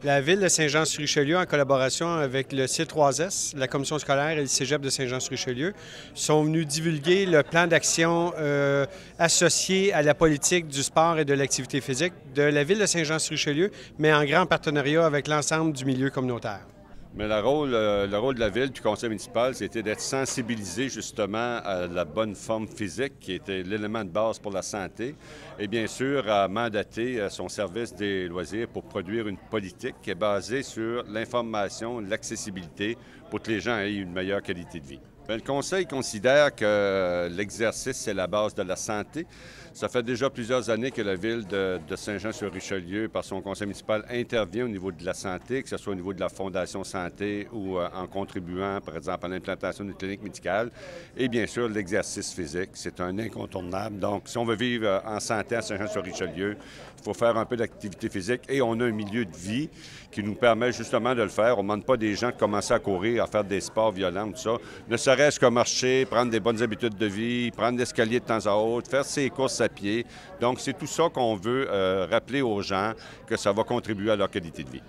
La Ville de Saint-Jean-sur-Richelieu, en collaboration avec le C3S, la Commission scolaire et le Cégep de Saint-Jean-sur-Richelieu, sont venus divulguer le plan d'action associé à la politique du sport et de l'activité physique de la Ville de Saint-Jean-sur-Richelieu, mais en grand partenariat avec l'ensemble du milieu communautaire. Mais le rôle de la Ville, du conseil municipal, c'était d'être sensibilisé justement à la bonne forme physique, qui était l'élément de base pour la santé, et bien sûr à mandater son service des loisirs pour produire une politique qui est basée sur l'information, l'accessibilité pour que les gens aient une meilleure qualité de vie. Bien, le conseil considère que l'exercice, c'est la base de la santé. Ça fait déjà plusieurs années que la Ville de Saint-Jean-sur-Richelieu, par son conseil municipal, intervient au niveau de la santé, que ce soit au niveau de la Fondation Santé ou en contribuant, par exemple, à l'implantation d'une clinique médicale. Et bien sûr, l'exercice physique, c'est un incontournable. Donc, si on veut vivre en santé à Saint-Jean-sur-Richelieu, il faut faire un peu d'activité physique et on a un milieu de vie qui nous permet justement de le faire. On ne demande pas des gens de commencer à courir, à faire des sports violents, tout ça. Ne serait-ce que marcher, prendre des bonnes habitudes de vie, prendre l'escalier de temps à autre, faire ses courses à pied. Donc, c'est tout ça qu'on veut rappeler aux gens que ça va contribuer à leur qualité de vie.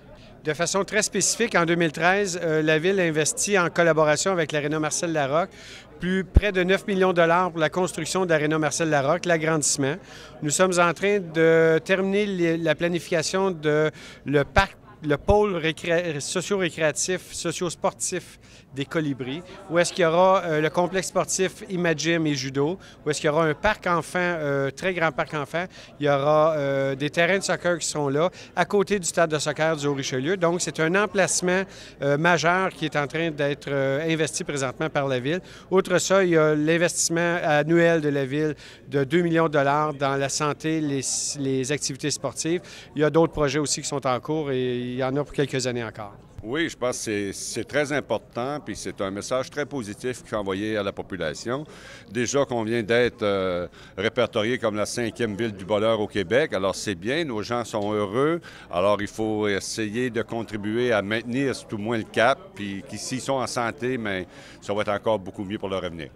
De façon très spécifique, en 2013, la Ville a investi en collaboration avec l'Aréna Marcel Larocque près de 9 millions de dollars pour la construction de l'Aréna Marcel Larocque, l'agrandissement. Nous sommes en train de terminer la planification de le pôle socio-récréatif, socio-sportif des Colibris, où est-ce qu'il y aura le complexe sportif Imagim et Judo, où est-ce qu'il y aura un parc enfant, très grand parc enfant. Il y aura des terrains de soccer qui seront là, à côté du stade de soccer du Haut-Richelieu. Donc, c'est un emplacement majeur qui est en train d'être investi présentement par la Ville. Outre ça, il y a l'investissement annuel de la Ville de 2 millions de dollars dans la santé, les activités sportives. Il y a d'autres projets aussi qui sont en cours et il y en a pour quelques années encore. Oui, je pense que c'est très important, puis c'est un message très positif qu'il faut envoyer à la population. Déjà qu'on vient d'être répertorié comme la 5e ville du bonheur au Québec, alors c'est bien, nos gens sont heureux, alors il faut essayer de contribuer à maintenir tout au moins le cap, puis s'ils sont en santé, mais ça va être encore beaucoup mieux pour leur avenir.